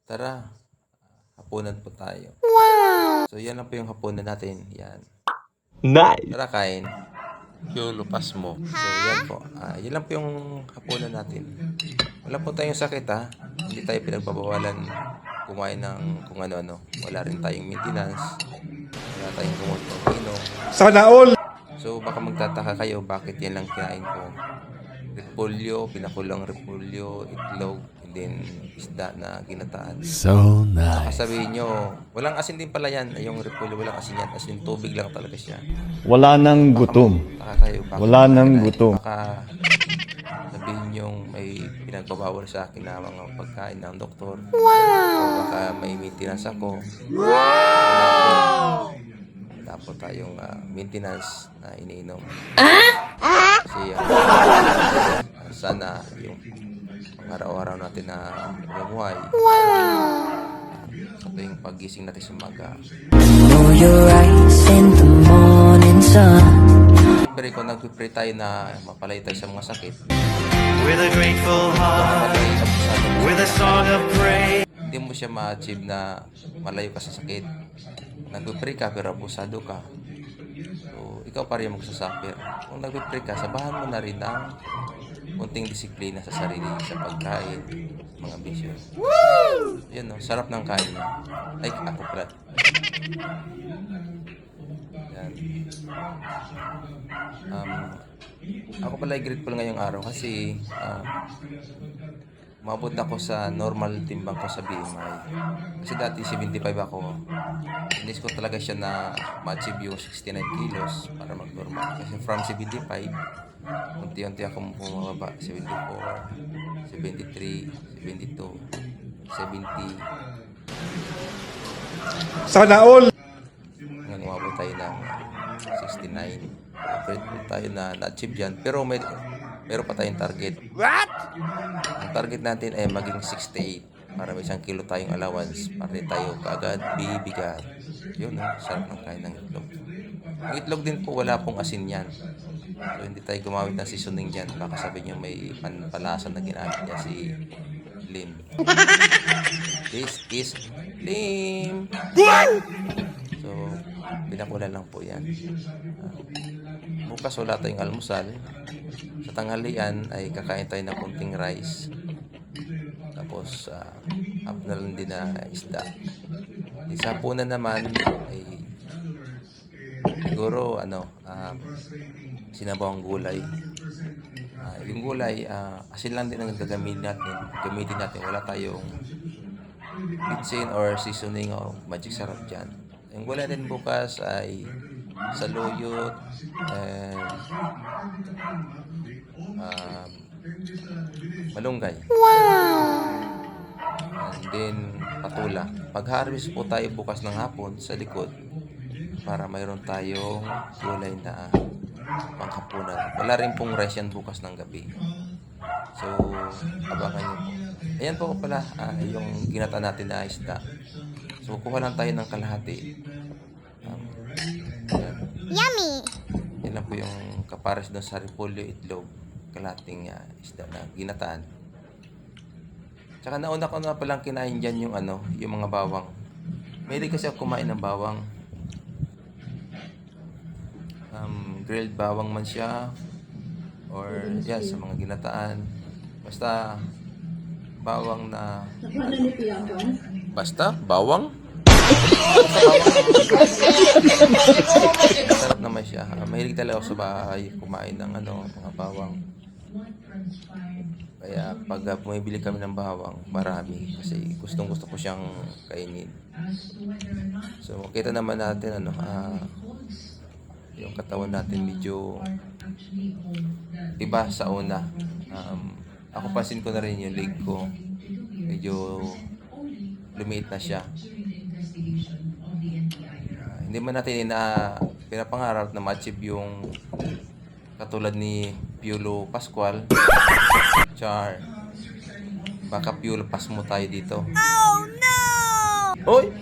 Tara, hapunan po tayo. So, yan lang po yung hapunan natin. Yan. Nice! Tara, kain. Yung lupas mo. So, yan po. Yan lang po yung hapunan natin. Wala po tayong sakit, ha. Hindi tayo pinagbabawalan kumain ng kung ano-ano. Wala rin tayong maintenance. Wala tayong gamot ng inom. Sana all! So, baka magtataka kayo bakit yan lang kinain ko. Repolyo, pinakulang repolyo, itlog, and then isda na ginataan. So nice. Sabihin nyo, walang asin din pala yan. Yung repolyo, walang asin yan. Asin tubig lang talaga siya. Wala nang gutom. Baka kayo, bakit Wala nang kinain? gutom. Baka sabihin nyo may pinagbabawal sa akin na mga pagkain ng doktor. O baka may maintenance ako. Wala po tayong maintenance na iniinom. Kasi sana yung araw-araw natin na mabuhay. Sa tuwing paggising natin sa umaga. Know your eyes in the morning sun. Siyempre kung nag-pray tayo na mapalay tayo sa mga sakit. With a grateful heart, with a song of praise. Hindi mo siya ma-achieve na malayo ka sa sakit. Nag-pray ka pero abusado ka. So, ikaw pa rin magsasuffer. Kung nag-pray ka, sabahan mo na rin ng kunting disiplina sa sarili, sa pagkain, mga bisyo. Yan no, sarap ng kain. Like ako pala. Yan. Ako pala grateful ngayong araw kasi umabot ako sa normal timbang ko sa BMI. Kasi dati 75 ako. Inis ko talaga siya na ma-achieve yung 69 kilos para mag-normal. Kasi from 75, unti-unti ako bumababa. 74, 73, 72, 70. Sana all! Ngayon umabot tayo ng 69. Grateful tayo na na-achieve yan. Pero meron pa tayong target. What? Ang target natin ay maging 68 para may 1 kilo tayong allowance para di tayo kaagad bibigat. Yun, sarap ng kain ng itlog. Ang itlog din po, wala pong asin yan. So, hindi tayo gumamit ng seasoning dyan. Baka sabi nyo may panpalasan na ginamit niya si Lim. This is Lim! So, pinakulan lang po yan. Bukas wala tayong almusal. Sa tanghalian ay kakain tayo ng konting rice. Tapos up na lang din na isda. Sa hapunan naman ay siguro sinabawang gulay. Yung gulay asin lang din ang gamitin natin. Wala tayong bitsin or seasoning o magic sarap dyan. Yung gulay din bukas ay saluyot and malunggay. And then patula. Mag-harvest po tayo bukas ng hapon sa likod para mayroon tayong gulay na panghapunan. Wala rin pong rice yan bukas ng gabi. So, abangan nyo po. Ayan po pala yung ginata natin na isda. So, kuha lang tayo ng kalahati. Yummy! Yan lang po yung kapares doon sa repolyo, itlog, kalahating isda na ginataan. Tsaka nauna ko na palang kinain dyan yung yung mga bawang. Mahilig kasi ako kumain ng bawang. Grilled bawang man siya or sa mga ginataan. Basta bawang na bawang? Sarap naman siya. Mahilig talaga ako sa bahay kumain ng mga bawang. Kaya pag bumibili kami ng bawang, marami kasi gustong-gusto ko siyang kainin. So, kita naman natin yung katawan natin medyo iba sa una. Ako pansin ko na rin yung leg ko. Medyo lumiit na siya. Hindi man natin pinapangarap na ma-achieve yung katulad ni Piolo Pascual. Char. Baka Piolo Pas mo tayo dito. Oh no! Hoy!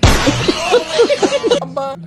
Aba!